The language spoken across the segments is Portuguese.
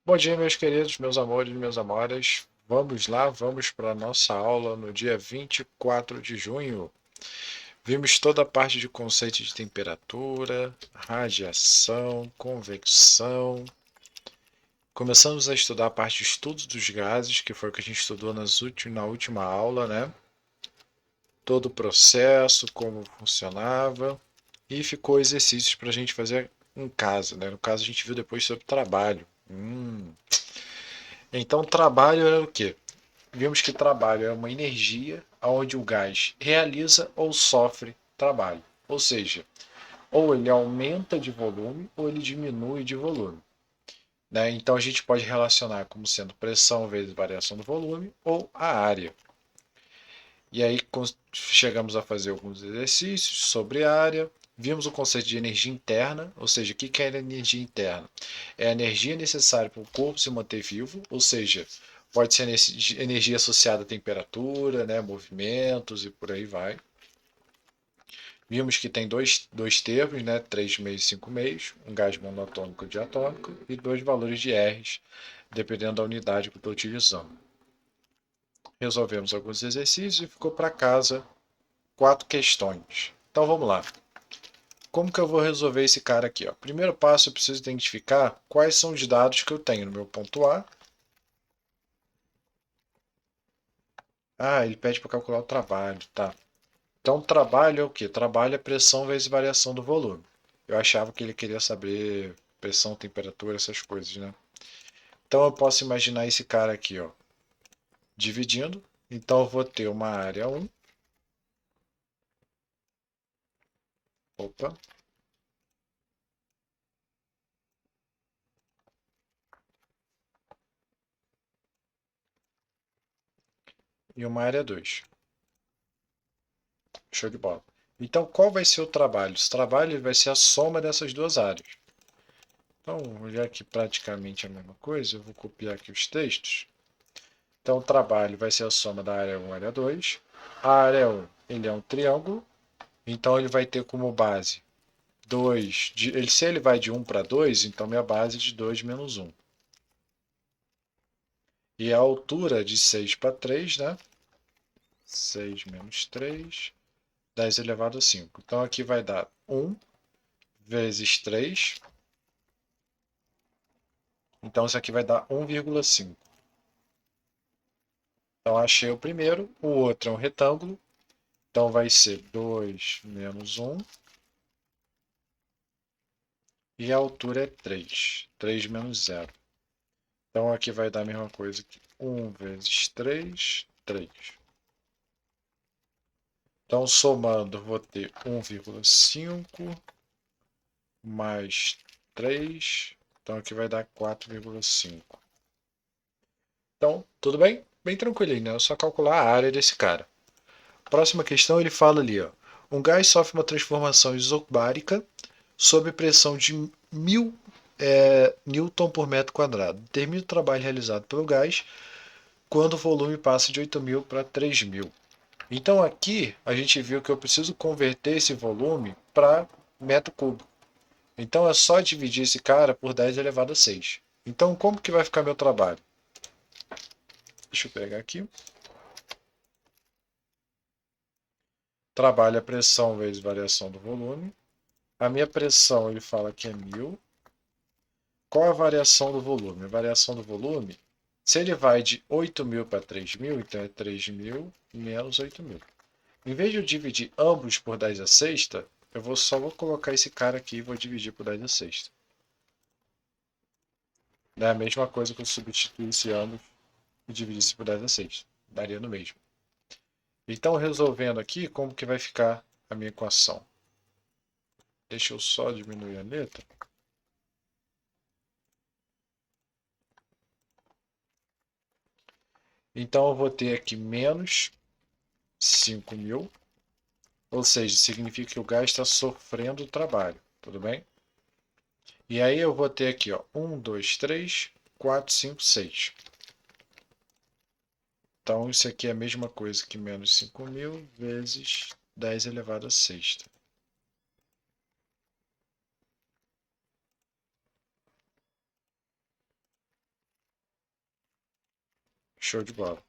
Bom dia, meus queridos, meus amores, minhas amoras. Vamos lá, vamos para a nossa aula no dia 24 de junho. Vimos toda a parte de conceito de temperatura, radiação, convecção. Começamos a estudar a parte de estudo dos gases, que foi o que a gente estudou na última aula, né? Todo o processo, como funcionava. E ficou exercícios para a gente fazer em casa, né? No caso, a gente viu depois sobre trabalho. Então, trabalho é o quê? Vimos que trabalho é uma energia onde o gás realiza ou sofre trabalho. Ou seja, ou ele aumenta de volume ou ele diminui de volume. Né? Então a gente pode relacionar como sendo pressão vezes variação do volume ou a área. E aí chegamos a fazer alguns exercícios sobre a área. Vimos o conceito de energia interna, ou seja, o que é energia interna? É a energia necessária para o corpo se manter vivo, ou seja, pode ser energia associada à temperatura, né, movimentos e por aí vai. Vimos que tem dois termos, né, 3 meios e 5 meios, um gás monatômico e diatômico, e dois valores de R's, dependendo da unidade que eu estou utilizando. Resolvemos alguns exercícios e ficou para casa 4 questões. Então vamos lá. Como que eu vou resolver esse cara aqui? Ó? Primeiro passo, eu preciso identificar quais são os dados que eu tenho no meu ponto A. Ah, ele pede para calcular o trabalho, tá. Então, trabalho é o quê? Trabalho é pressão vezes variação do volume. Eu achava que ele queria saber pressão, temperatura, essas coisas, né? Então, eu posso imaginar esse cara aqui, ó, dividindo. Então, eu vou ter uma área 1. Opa. E uma área 2. Show de bola. Então, qual vai ser o trabalho? O trabalho vai ser a soma dessas duas áreas. Então, já que praticamente é a mesma coisa, eu vou copiar aqui os textos. Então, o trabalho vai ser a soma da área 1 e área 2. A área 1 ele é um triângulo, então ele vai ter como base 2. Se ele vai de 1 para 2, então minha base é de 2 menos 1. E a altura de 6 para 3, né? 6 menos 3, 10 elevado a 5. Então aqui vai dar 1 vezes 3. Então isso aqui vai dar 1,5. Então achei o primeiro, o outro é um retângulo. Então vai ser 2 menos 1. E a altura é 3. 3 menos 0. Então aqui vai dar a mesma coisa que 1 vezes 3, 3. Então somando vou ter 1,5 mais 3. Então aqui vai dar 4,5. Então, tudo bem? Bem tranquilinho, né? É só calcular a área desse cara. Próxima questão ele fala ali, ó. Um gás sofre uma transformação isobárica sob pressão de 1000 Newton por metro quadrado. Determine o trabalho realizado pelo gás quando o volume passa de 8.000 para 3.000. Então aqui a gente viu que eu preciso converter esse volume para metro cúbico. Então é só dividir esse cara por 10 elevado a 6. Então como que vai ficar meu trabalho? Deixa eu pegar aqui. Trabalho a pressão vezes variação do volume. A minha pressão ele fala que é 1000. Qual a variação do volume? A variação do volume, se ele vai de 8.000 para 3.000, então é 3.000 menos 8.000. Em vez de eu dividir ambos por 10 a sexta, só vou colocar esse cara aqui e vou dividir por 10 a sexta. É a mesma coisa que eu substituísse ambos e dividisse por 10 a sexta. Daria no mesmo. Então, resolvendo aqui, como que vai ficar a minha equação? Deixa eu só diminuir a letra. Então, eu vou ter aqui menos 5.000. Ou seja, significa que o gás está sofrendo o trabalho. Tudo bem? E aí eu vou ter aqui, ó, 1, 2, 3, 4, 5, 6. Então, isso aqui é a mesma coisa que menos 5.000 vezes 10 elevado a sexta. Show de bola.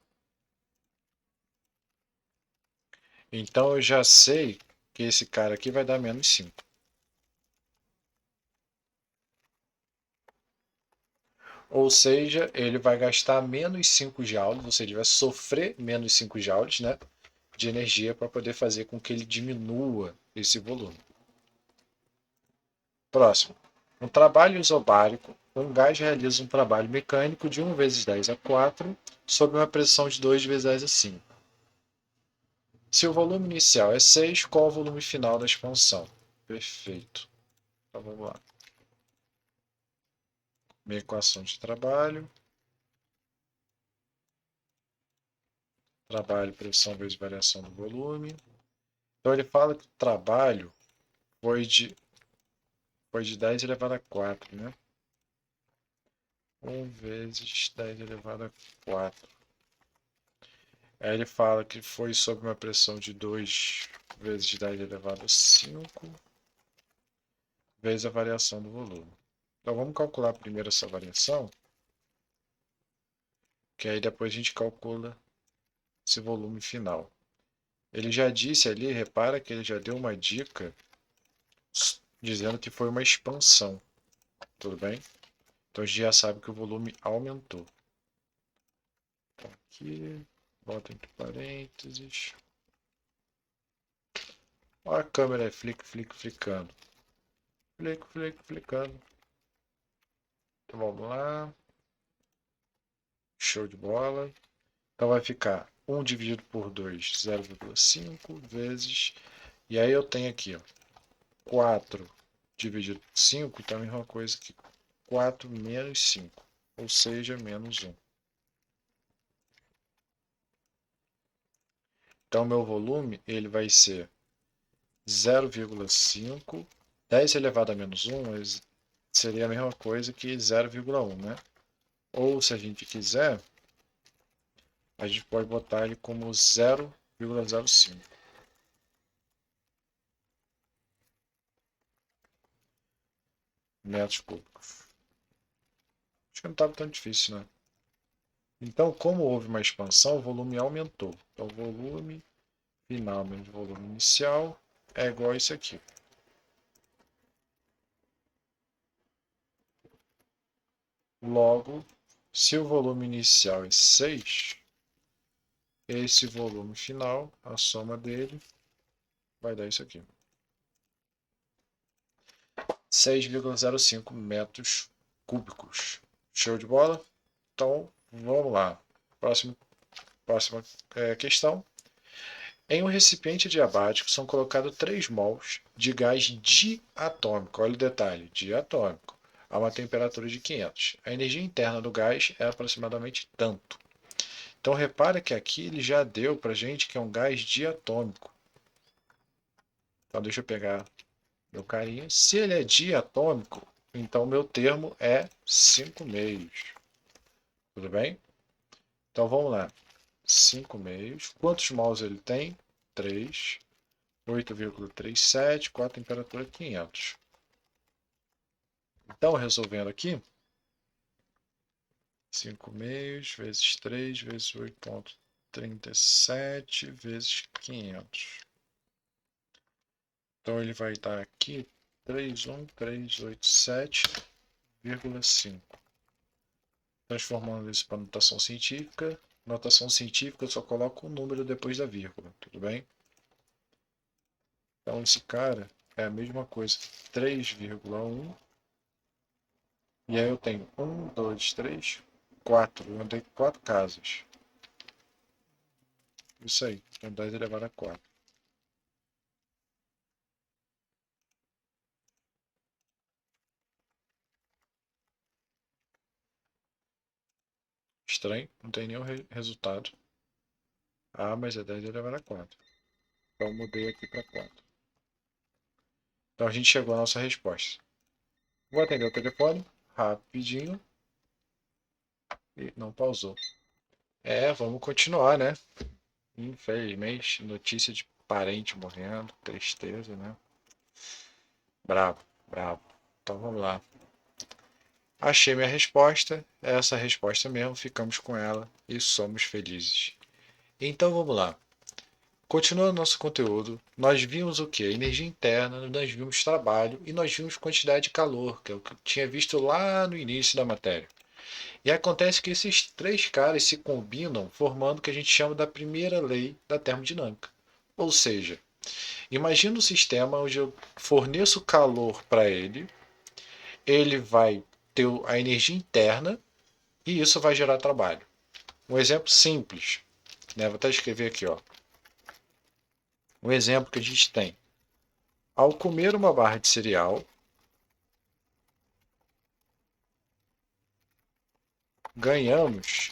Então eu já sei que esse cara aqui vai dar menos 5. Ou seja, ele vai gastar menos 5 joules, ou seja, vai sofrer menos 5 joules, né, de energia para poder fazer com que ele diminua esse volume. Próximo. Um trabalho isobárico. Um gás realiza um trabalho mecânico de 1 vezes 10 a 4 sob uma pressão de 2 vezes 10 a 5. Se o volume inicial é 6, qual o volume final da expansão? Perfeito. Então vamos lá. Minha equação de trabalho. Trabalho, pressão vezes variação do volume. Então ele fala que o trabalho foi de 10 elevado a 4, né? 1 vezes 10 elevado a 4. Aí ele fala que foi sob uma pressão de 2 vezes 10 elevado a 5 vezes a variação do volume. Então vamos calcular primeiro essa variação, que aí depois a gente calcula esse volume final. Ele já disse ali, repara que ele já deu uma dica dizendo que foi uma expansão. Tudo bem? Então a gente já sabe que o volume aumentou. Então aqui, bota entre parênteses. Olha a câmera aí, flicando. Flicando. Então vamos lá. Show de bola. Então vai ficar 1 dividido por 2, 0,5 vezes. E aí eu tenho aqui, ó, 4 dividido por 5, então é a mesma coisa que 4 menos 5, ou seja, menos 1. Então meu volume ele vai ser 0,5. 10 elevado a menos 1 seria a mesma coisa que 0,1, né? Ou se a gente quiser, a gente pode botar ele como 0,05 metros cúbicos. Acho que não estava tão difícil, né? Então, como houve uma expansão, o volume aumentou. Então, volume final menos volume inicial é igual a isso aqui. Logo, se o volume inicial é 6, esse volume final, a soma dele, vai dar isso aqui. 6,05 metros cúbicos. Show de bola? Então, vamos lá. Próxima questão. Em um recipiente diabático são colocados 3 mols de gás diatômico. Olha o detalhe, diatômico, a uma temperatura de 500. A energia interna do gás é aproximadamente tanto. Então repara que aqui ele já deu para a gente que é um gás diatômico. Então deixa eu pegar meu carinha. Se ele é diatômico, então meu termo é 5 meios. Tudo bem? Então vamos lá. 5 meios. Quantos mols ele tem? 3. 8,37 com a temperatura 500. Então, resolvendo aqui, 5 meios vezes 3 vezes 8,37 vezes 500. Então, ele vai dar aqui 31387,5. Transformando isso para notação científica. Notação científica, eu só coloco um número depois da vírgula, tudo bem? Então, esse cara é a mesma coisa, 3,1. E aí eu tenho 1, 2, 3, 4. Eu andei 4 casas. Isso aí. Então 10 elevado a 4. Estranho. Não tem nenhum resultado. Ah, mas é 10 elevado a 4. Então mudei aqui para 4. Então a gente chegou à nossa resposta. Vou atender o telefone rapidinho. E não pausou. Vamos continuar, né? Infelizmente, notícia de parente morrendo. Tristeza, né? Bravo, bravo. Então vamos lá. Achei minha resposta, é essa resposta mesmo, ficamos com ela e somos felizes. Então vamos lá. Continuando nosso conteúdo, nós vimos o que? Energia interna, nós vimos trabalho e nós vimos quantidade de calor, que é o que eu tinha visto lá no início da matéria. E acontece que esses três caras se combinam, formando o que a gente chama da primeira lei da termodinâmica. Ou seja, imagina um sistema onde eu forneço calor para ele, ele vai ter a energia interna e isso vai gerar trabalho. Um exemplo simples, né? Vou até escrever aqui, ó. Um exemplo que a gente tem. Ao comer uma barra de cereal, ganhamos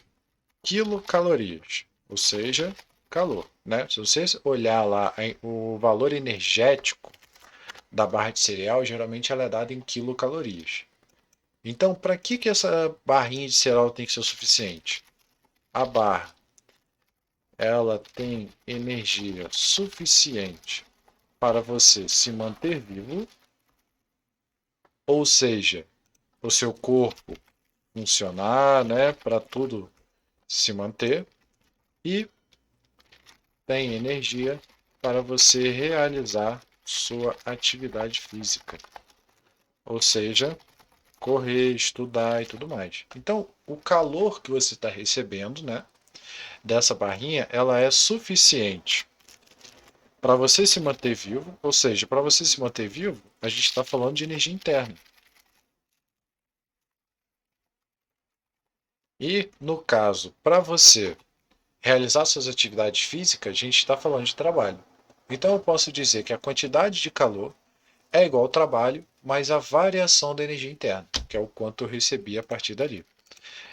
quilocalorias, ou seja, calor, né? Se você olhar lá o valor energético da barra de cereal, geralmente ela é dada em quilocalorias. Então, para que essa barrinha de cereal tem que ser o suficiente? A barra, ela tem energia suficiente para você se manter vivo, ou seja, o seu corpo funcionar, né, para tudo se manter, e tem energia para você realizar sua atividade física, ou seja, correr, estudar e tudo mais. Então, o calor que você está recebendo, né, dessa barrinha, ela é suficiente para você se manter vivo, ou seja, para você se manter vivo, a gente está falando de energia interna. E, no caso, para você realizar suas atividades físicas, a gente está falando de trabalho. Então, eu posso dizer que a quantidade de calor é igual ao trabalho, mais a variação da energia interna, que é o quanto eu recebi a partir dali.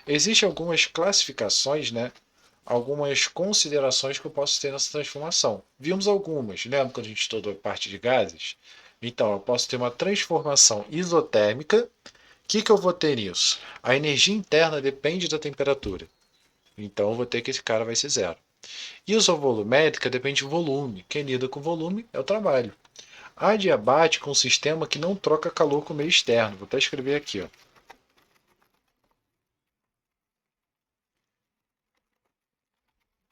Existem algumas classificações, né? Algumas considerações que eu posso ter nessa transformação. Vimos algumas, lembra quando a gente estudou a parte de gases? Então, eu posso ter uma transformação isotérmica. O que eu vou ter nisso? A energia interna depende da temperatura. Então, eu vou ter que esse cara vai ser zero. Isovolumétrica depende do volume. Quem lida com volume é o trabalho. Adiabática é um sistema que não troca calor com o meio externo. Vou até escrever aqui, ó.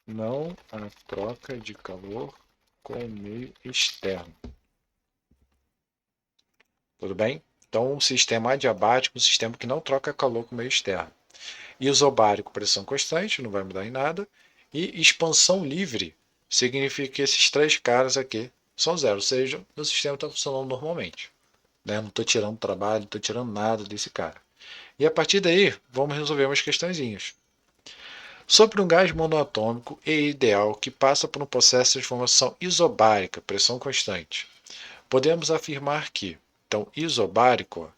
Não há troca de calor com o meio externo. Tudo bem? Então, um sistema adiabático é um sistema que não troca calor com o meio externo. Isobárico, pressão constante, não vai mudar em nada. E expansão livre significa que esses três caras aqui são zero, ou seja, o sistema está funcionando normalmente. Né? Não estou tirando trabalho, não estou tirando nada desse cara. E a partir daí, vamos resolver umas questõezinhas. Sobre um gás monoatômico é ideal que passa por um processo de transformação isobárica, pressão constante. Podemos afirmar que, então, isobárico,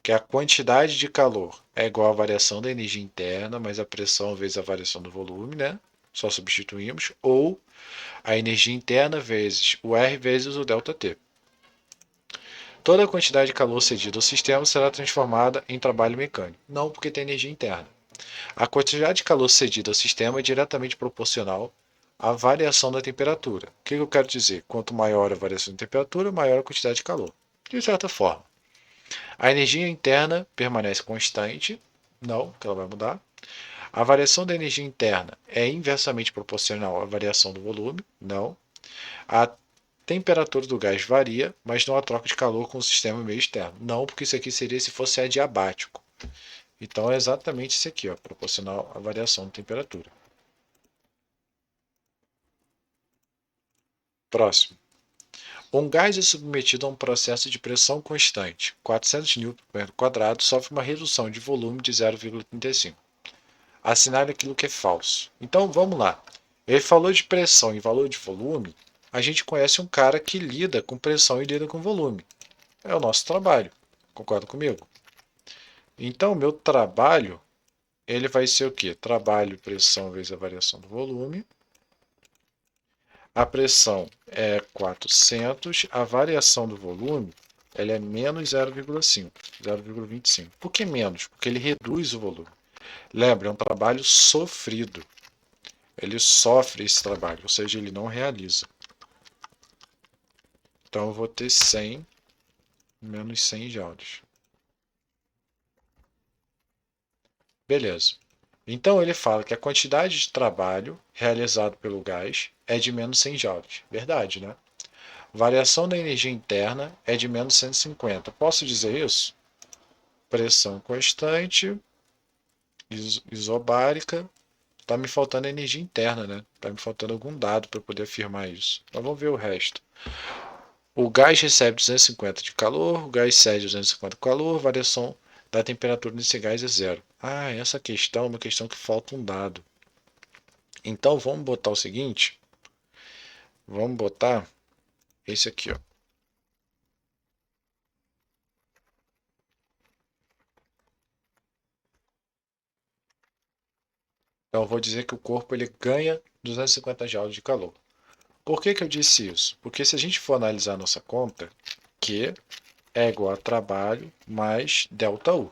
que a quantidade de calor é igual à variação da energia interna, mais a pressão vezes a variação do volume, né? Só substituímos, ou a energia interna vezes o R vezes o ΔT. Toda a quantidade de calor cedida ao sistema será transformada em trabalho mecânico. Não porque tem energia interna. A quantidade de calor cedida ao sistema é diretamente proporcional à variação da temperatura. O que eu quero dizer? Quanto maior a variação de temperatura, maior a quantidade de calor. De certa forma. A energia interna permanece constante, não, que ela vai mudar. A variação da energia interna é inversamente proporcional à variação do volume, não. A temperatura do gás varia, mas não há troca de calor com o sistema meio externo. Não, porque isso aqui seria se fosse adiabático. Então é exatamente isso aqui, ó, proporcional à variação de temperatura. Próximo. Um gás é submetido a um processo de pressão constante, 400 N por metro quadrado, sofre uma redução de volume de 0,35. Assinale aquilo que é falso. Então vamos lá. Ele falou de pressão e valor de volume. A gente conhece um cara que lida com pressão e lida com volume. É o nosso trabalho. Concorda comigo? Então, meu trabalho, ele vai ser o quê? Trabalho, pressão vezes a variação do volume. A pressão é 400, a variação do volume ela é menos 0,5, 0,25. Por que menos? Porque ele reduz o volume. Lembra, é um trabalho sofrido. Ele sofre esse trabalho, ou seja, ele não realiza. Então eu vou ter 100 menos 100 joules. Beleza. Então ele fala que a quantidade de trabalho realizado pelo gás é de menos 100 joules. Verdade, né? Variação da energia interna é de menos 150. Posso dizer isso? Pressão constante, isobárica. Está me faltando energia interna, né? Está me faltando algum dado para poder afirmar isso. Mas vamos ver o resto. O gás recebe 250 de calor, o gás cede 250 de calor, variação da temperatura desse gás é zero. Ah, essa questão é uma questão que falta um dado. Então vamos botar o seguinte, vamos botar esse aqui, ó. Então eu vou dizer que o corpo ele ganha 250 joules de calor. Por que que eu disse isso? Porque se a gente for analisar a nossa conta, Q é igual a trabalho mais ΔU.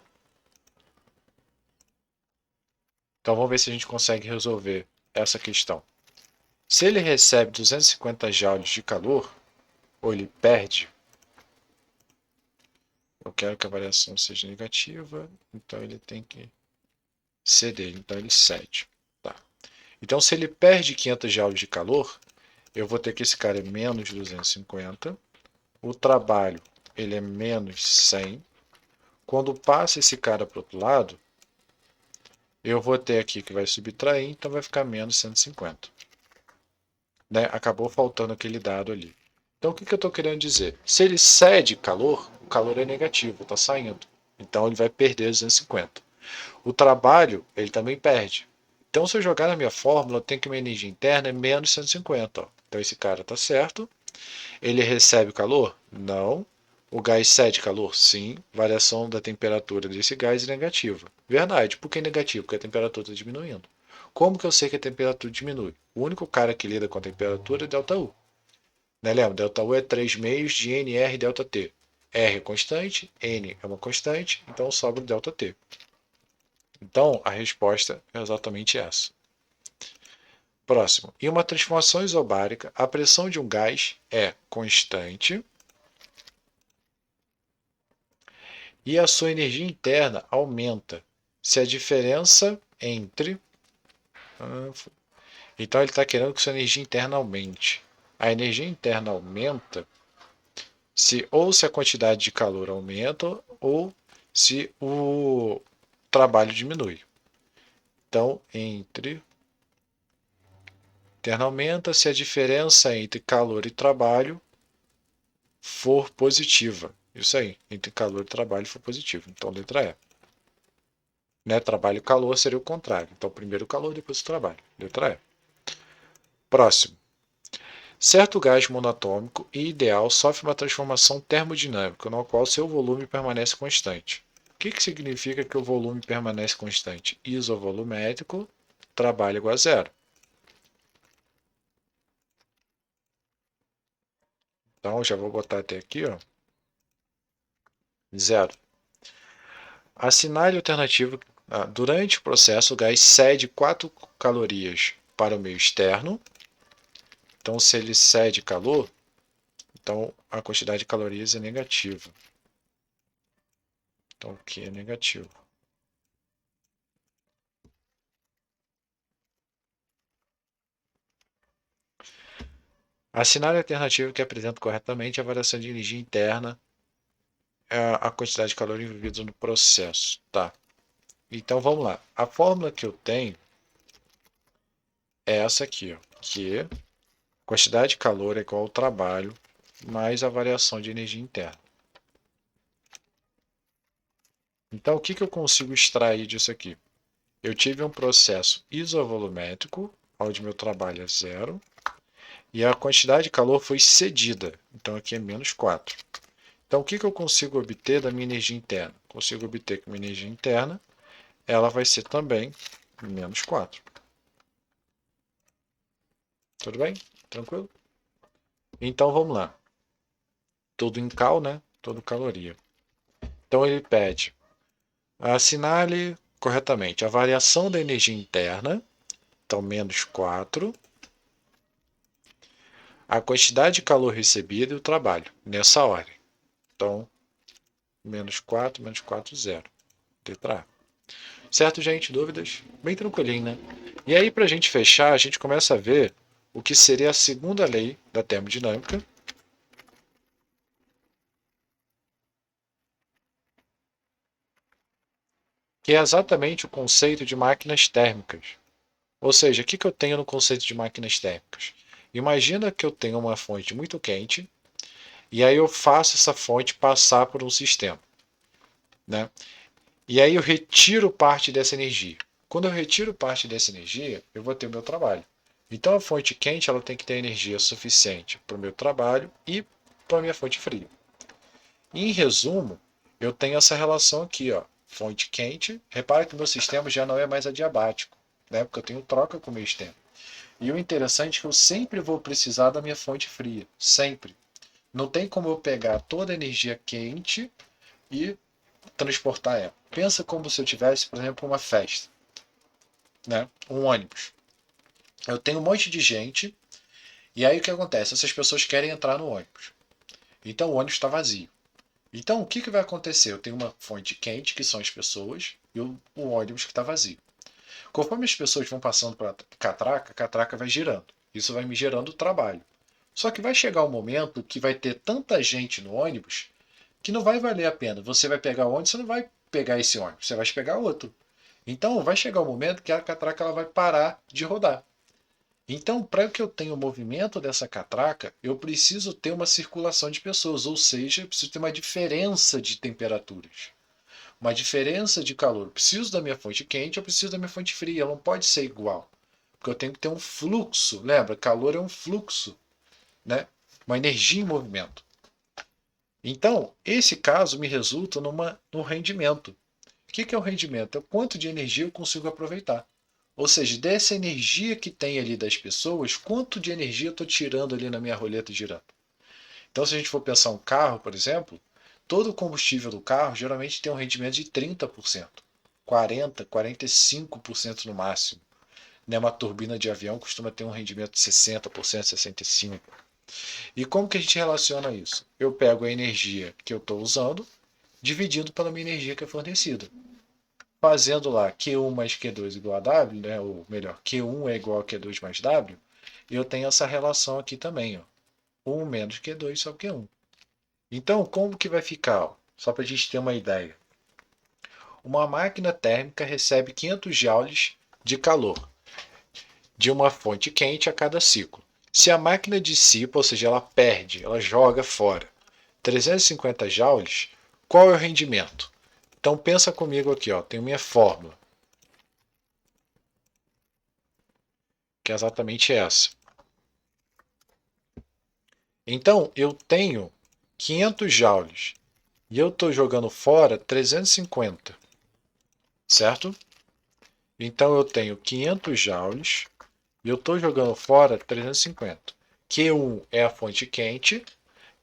Então vamos ver se a gente consegue resolver essa questão. Se ele recebe 250 joules de calor, ou ele perde, eu quero que a variação seja negativa, então ele tem que ceder, então ele cede. Tá. Então se ele perde 500 joules de calor, eu vou ter que esse cara é menos 250, o trabalho ele é menos 100, quando passa esse cara para o outro lado, eu vou ter aqui que vai subtrair, então vai ficar menos 150. Né? Acabou faltando aquele dado ali. Então, o que eu estou querendo dizer? Se ele cede calor, o calor é negativo, está saindo. Então, ele vai perder 250. O trabalho, ele também perde. Então, se eu jogar na minha fórmula, eu tenho que minha energia interna é menos 150. Ó. Então, esse cara está certo. Ele recebe calor? Não. O gás cede calor? Sim. Variação da temperatura desse gás é negativa. Verdade. Por que negativo? Porque a temperatura está diminuindo. Como que eu sei que a temperatura diminui? O único cara que lida com a temperatura é ΔU. Né, lembra? ΔU é 3 meios de NR ΔT. R é constante, N é uma constante, então sobra o ΔT. Então, a resposta é exatamente essa. Próximo. Em uma transformação isobárica, a pressão de um gás é constante e a sua energia interna aumenta se a diferença entre... Então, ele está querendo que sua energia interna aumente. A energia interna aumenta se a quantidade de calor aumenta ou se o trabalho diminui. Então, interna aumenta se a diferença entre calor e trabalho for positiva. Isso aí, entre calor e trabalho for positivo. Então, letra E. Né? Trabalho e calor seria o contrário. Então, primeiro o calor, depois o trabalho. Letra E. Próximo. Certo gás monatômico e ideal sofre uma transformação termodinâmica, no qual seu volume permanece constante. O que significa que o volume permanece constante? Isovolumétrico, trabalho igual a zero. Então, já vou botar até aqui, ó, zero. Assinale a alternativa. Durante o processo, o gás cede 4 calorias para o meio externo. Então, se ele cede calor, então a quantidade de calorias é negativa. Então, o que é negativo? Assinale a alternativa que apresenta corretamente a variação de energia interna, a quantidade de calor envolvida no processo. Tá. Então, vamos lá. A fórmula que eu tenho é essa aqui, ó, que quantidade de calor é igual ao trabalho mais a variação de energia interna. Então, o que eu consigo extrair disso aqui? Eu tive um processo isovolumétrico, onde meu trabalho é zero, e a quantidade de calor foi cedida. Então, aqui é menos 4. Então, o que eu consigo obter da minha energia interna? Consigo obter que minha energia interna ela vai ser também menos 4. Tudo bem? Tranquilo? Então, vamos lá. Tudo em cal, né? Tudo caloria. Então, ele pede, assinale corretamente a variação da energia interna, então menos 4, a quantidade de calor recebido e o trabalho, nessa ordem. Então, menos 4, 0. Letra A. Certo, gente? Dúvidas? Bem tranquilinho, né? E aí, para a gente fechar, a gente começa a ver o que seria a segunda lei da termodinâmica, que é exatamente o conceito de máquinas térmicas. Ou seja, o que eu tenho no conceito de máquinas térmicas? Imagina que eu tenho uma fonte muito quente e aí eu faço essa fonte passar por um sistema, né? E aí eu retiro parte dessa energia. Quando eu retiro parte dessa energia, eu vou ter o meu trabalho. Então a fonte quente ela tem que ter energia suficiente para o meu trabalho e para a minha fonte fria. Em resumo, eu tenho essa relação aqui, ó, fonte quente. Repara que o meu sistema já não é mais adiabático, né? Porque eu tenho troca com o meu sistema. E o interessante é que eu sempre vou precisar da minha fonte fria, sempre. Não tem como eu pegar toda a energia quente e transportar ela. Pensa como se eu tivesse, por exemplo, uma festa, né? Um ônibus. Eu tenho um monte de gente e aí o que acontece? Essas pessoas querem entrar no ônibus. Então o ônibus está vazio. Então o que vai acontecer? Eu tenho uma fonte quente, que são as pessoas, e o ônibus que está vazio. Conforme as pessoas vão passando para a catraca vai girando. Isso vai me gerando trabalho. Só que vai chegar um momento que vai ter tanta gente no ônibus que não vai valer a pena. Você vai pegar o ônibus, você não vai pegar esse ônibus, você vai pegar outro. Então vai chegar um momento que a catraca ela vai parar de rodar. Então, para que eu tenha o movimento dessa catraca, eu preciso ter uma circulação de pessoas, ou seja, eu preciso ter uma diferença de temperaturas, uma diferença de calor. Eu preciso da minha fonte quente, eu preciso da minha fonte fria, ela não pode ser igual, porque eu tenho que ter um fluxo. Lembra? Calor é um fluxo, né? Uma energia em movimento. Então, esse caso me resulta num rendimento. O que é o rendimento? É o quanto de energia eu consigo aproveitar. Ou seja, dessa energia que tem ali das pessoas, quanto de energia eu estou tirando ali na minha roleta girando. Então, se a gente for pensar um carro, por exemplo, todo o combustível do carro geralmente tem um rendimento de 30%, 40%, 45% no máximo. Né? Uma turbina de avião costuma ter um rendimento de 60%, 65%. E como que a gente relaciona isso? Eu pego a energia que eu estou usando, dividindo pela minha energia que é fornecida. Fazendo lá Q1 mais Q2 igual a W, né? Ou melhor, Q1 é igual a Q2 mais W, eu tenho essa relação aqui também, ó. 1 menos Q2 só Q1. Então, como que vai ficar? Só para a gente ter uma ideia. Uma máquina térmica recebe 500 joules de calor de uma fonte quente a cada ciclo. Se a máquina dissipa, ou seja, ela perde, ela joga fora 350 joules, qual é o rendimento? Então pensa comigo aqui, ó, tenho minha fórmula, que é exatamente essa. Então eu tenho 500 joules e eu estou jogando fora 350, certo? Então eu tenho 500 joules e eu estou jogando fora 350. Q1 é a fonte quente,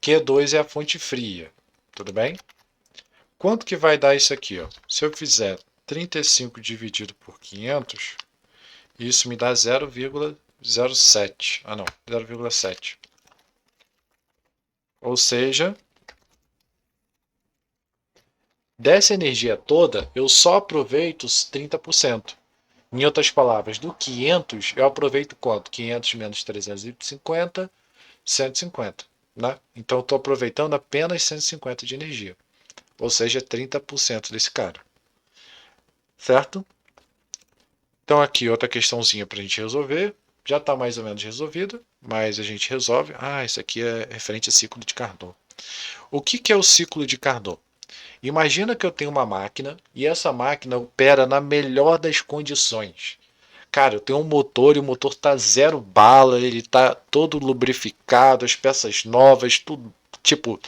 Q2 é a fonte fria, tudo bem? Quanto que vai dar isso aqui? Ó? Se eu fizer 35 dividido por 500, isso me dá 0,07. Ah, não, 0,7. Ou seja, dessa energia toda, eu só aproveito os 30%. Em outras palavras, do 500, eu aproveito quanto? 500 menos 350, 150. Né? Então, eu estou aproveitando apenas 150 de energia. Ou seja, 30% desse cara. Certo? Então aqui outra questãozinha para a gente resolver. Já está mais ou menos resolvida, mas a gente resolve. Ah, isso aqui é referente a ciclo de Carnot. O que é o ciclo de Carnot? Imagina que eu tenho uma máquina e essa máquina opera na melhor das condições. Cara, eu tenho um motor e o motor tá zero bala, ele tá todo lubrificado, as peças novas, tudo tipo,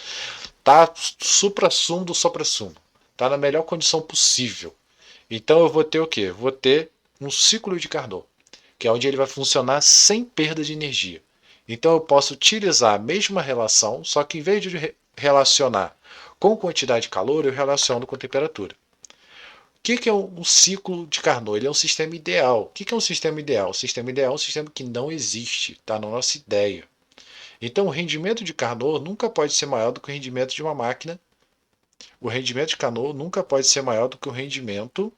tá supra-sumo do supra-sumo. Tá na melhor condição possível. Então eu vou ter o quê? Vou ter um ciclo de Carnot, que é onde ele vai funcionar sem perda de energia. Então eu posso utilizar a mesma relação, só que em vez de relacionar com quantidade de calor, eu relaciono com temperatura. O que é um ciclo de Carnot? Ele é um sistema ideal. O que é um sistema ideal? O sistema ideal é um sistema que não existe, está na nossa ideia. Então o rendimento de Carnot nunca pode ser maior do que o rendimento de uma máquina. O rendimento de Carnot nunca pode ser maior do que o rendimento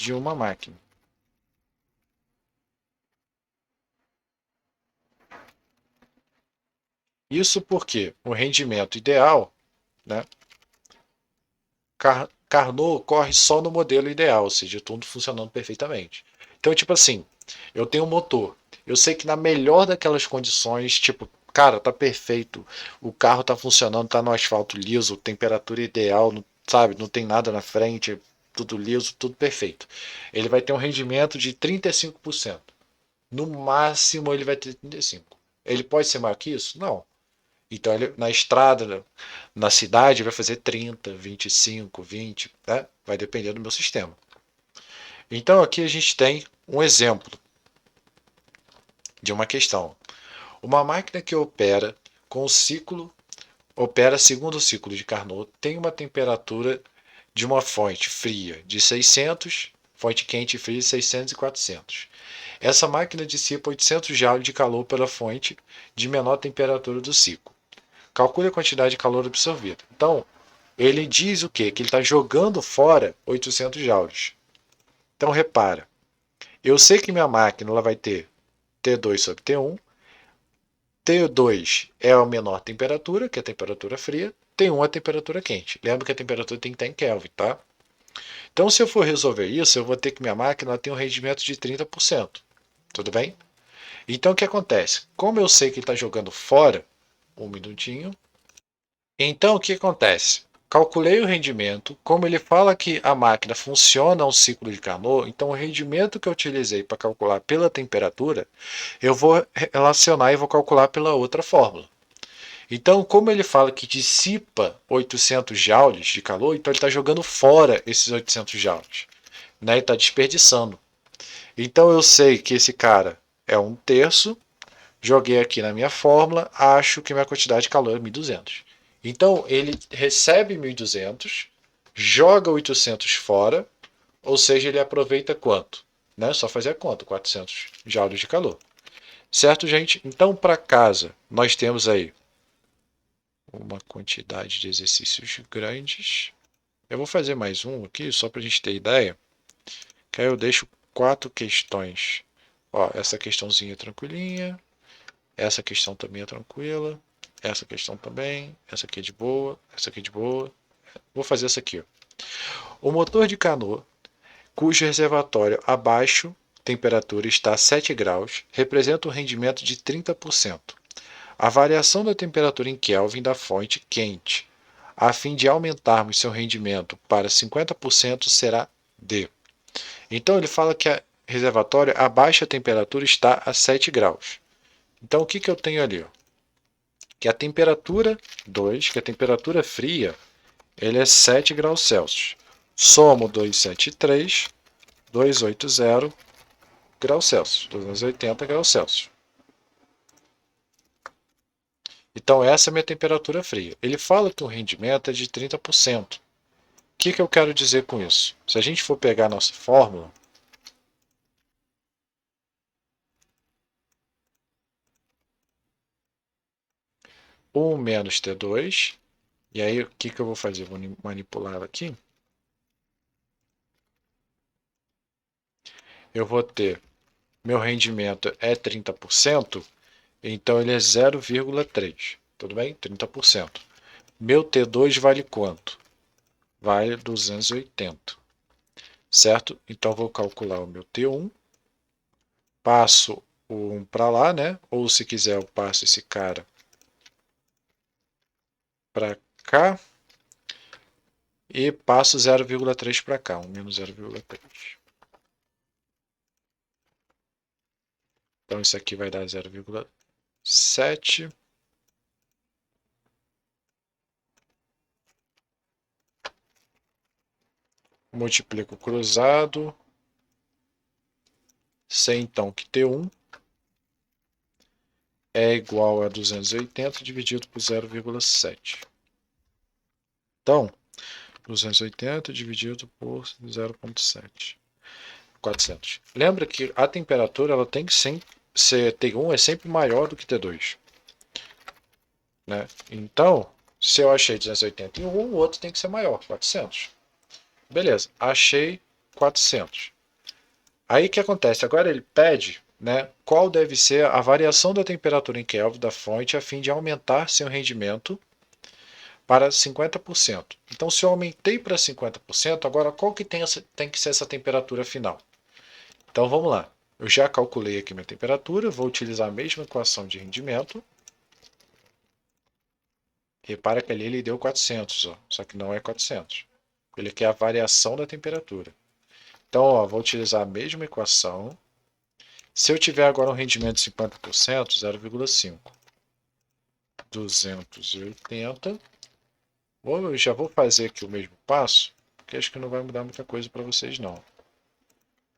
de uma máquina. Isso porque o rendimento ideal, né, Carnot corre só no modelo ideal, ou seja, tudo funcionando perfeitamente. Então, tipo assim, eu tenho um motor. Eu sei que na melhor daquelas condições, tipo, cara, tá perfeito. O carro tá funcionando, tá no asfalto liso, temperatura ideal, sabe? Não tem nada na frente, tudo liso, tudo perfeito. Ele vai ter um rendimento de 35%. No máximo, ele vai ter 35%. Ele pode ser maior que isso? Não. Então, ele, na estrada, na cidade, vai fazer 30, 25, 20, né? Vai depender do meu sistema. Então, aqui a gente tem um exemplo de uma questão. Uma máquina que opera com o ciclo, opera segundo o ciclo de Carnot, tem uma temperatura de uma fonte fria de 600, fonte quente e fria de 600 e 400. Essa máquina dissipa 800 joules de calor pela fonte de menor temperatura do ciclo. Calcule a quantidade de calor absorvida. Então, ele diz o quê? Que ele está jogando fora 800 joules. Então, repara, eu sei que minha máquina ela vai ter T2 sobre T1. T2 é a menor temperatura, que é a temperatura fria. T1 é a temperatura quente. Lembra que a temperatura tem que estar em Kelvin, tá? Então, se eu for resolver isso, eu vou ter que minha máquina tenha um rendimento de 30%. Tudo bem? Então, o que acontece? Como eu sei que ele está jogando fora, um minutinho. Então, o que acontece? Calculei o rendimento, como ele fala que a máquina funciona a um ciclo de Carnot, então o rendimento que eu utilizei para calcular pela temperatura, eu vou relacionar e vou calcular pela outra fórmula. Então, como ele fala que dissipa 800 joules de calor, então ele está jogando fora esses 800 joules, né? Ele está desperdiçando. Então, eu sei que esse cara é 1/3. Joguei aqui na minha fórmula, acho que minha quantidade de calor é 1200. Então ele recebe 1200, joga 800 fora, ou seja, ele aproveita quanto? Né? Só fazer a conta, 400 joules de calor. Certo, gente? Então, para casa, nós temos aí uma quantidade de exercícios grandes. Eu vou fazer mais um aqui, só para a gente ter ideia, que aí eu deixo 4 questões. Ó, essa questãozinha tranquilinha, essa questão também é tranquila. Essa questão também. Essa aqui é de boa. Essa aqui é de boa. Vou fazer essa aqui. Ó. O motor de Carnot, cujo reservatório abaixo temperatura está a 7 graus, representa um rendimento de 30%. A variação da temperatura em Kelvin da fonte quente, a fim de aumentarmos seu rendimento para 50%, será D. Então ele fala que a reservatório abaixo a temperatura está a 7 graus. Então o que eu tenho ali? Ó? Que a temperatura 2, que a temperatura fria, ele é 7 graus Celsius. Somo 273, 280 graus Celsius, 280 graus Celsius. Então essa é a minha temperatura fria. Ele fala que o rendimento é de 30%. O que eu quero dizer com isso? Se a gente for pegar a nossa fórmula, um menos T2, e aí o que eu vou fazer? Vou manipular ela aqui. Eu vou ter, meu rendimento é 30%, então ele é 0,3. Tudo bem? 30%. Meu T2 vale quanto? Vale 280. Certo? Então vou calcular o meu T1. Passo o 1 para lá, né? Ou se quiser eu passo esse cara para cá. E passo 0,3 para cá. 1 menos 0,3. Então isso aqui vai dar 0,7. Multiplico cruzado. Sei então que T1 é igual a 280 dividido por 0,7. Então, 280 dividido por 0,7. 400. Lembra que a temperatura ela tem que ser T1 é sempre maior do que T2. Né? Então, se eu achei 280 em um, o outro tem que ser maior, 400. Beleza, achei 400. Aí o que acontece? Agora ele pede, né, qual deve ser a variação da temperatura em Kelvin da fonte a fim de aumentar seu rendimento para 50%. Então, se eu aumentei para 50%, agora qual que tem que ser essa temperatura final? Então, vamos lá. Eu já calculei aqui minha temperatura, vou utilizar a mesma equação de rendimento. Repara que ali ele deu 400, ó, só que não é 400. Ele quer a variação da temperatura. Então, ó, vou utilizar a mesma equação. Se eu tiver agora um rendimento de 50%, 0,5. 280. Eu já vou fazer aqui o mesmo passo, porque acho que não vai mudar muita coisa para vocês não.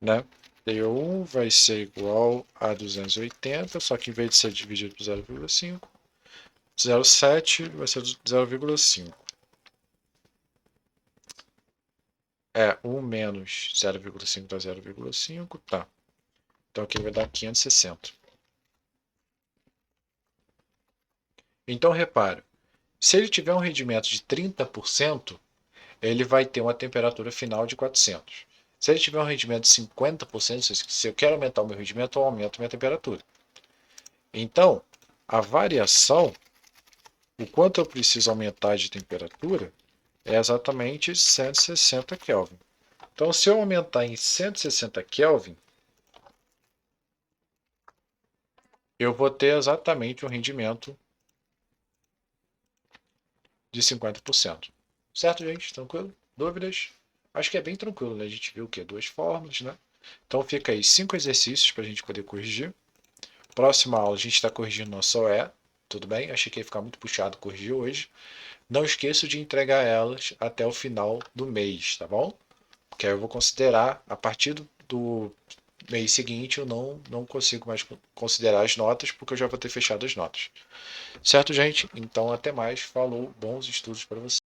Né? T1 vai ser igual a 280, só que em vez de ser dividido por 0,5, 0,7 vai ser 0,5. 1 menos 0,5 dá 0,5, tá. Então aqui vai dar 560. Então repare, se ele tiver um rendimento de 30%, ele vai ter uma temperatura final de 400. Se ele tiver um rendimento de 50%, se eu quero aumentar o meu rendimento, eu aumento minha temperatura. Então, a variação, o quanto eu preciso aumentar de temperatura, é exatamente 160 Kelvin. Então, se eu aumentar em 160 Kelvin, eu vou ter exatamente um rendimento de 50%. Certo, gente? Tranquilo? Dúvidas? Acho que é bem tranquilo, né? A gente viu o quê? Duas fórmulas, né? Então fica aí 5 exercícios para a gente poder corrigir. Próxima aula a gente está corrigindo nossa OE, tudo bem? Achei que ia ficar muito puxado corrigir hoje. Não esqueço de entregar elas até o final do mês, tá bom? Porque aí eu vou considerar, a partir do mês seguinte, eu não consigo mais considerar as notas, porque eu já vou ter fechado as notas. Certo, gente? Então até mais. Falou, bons estudos para vocês.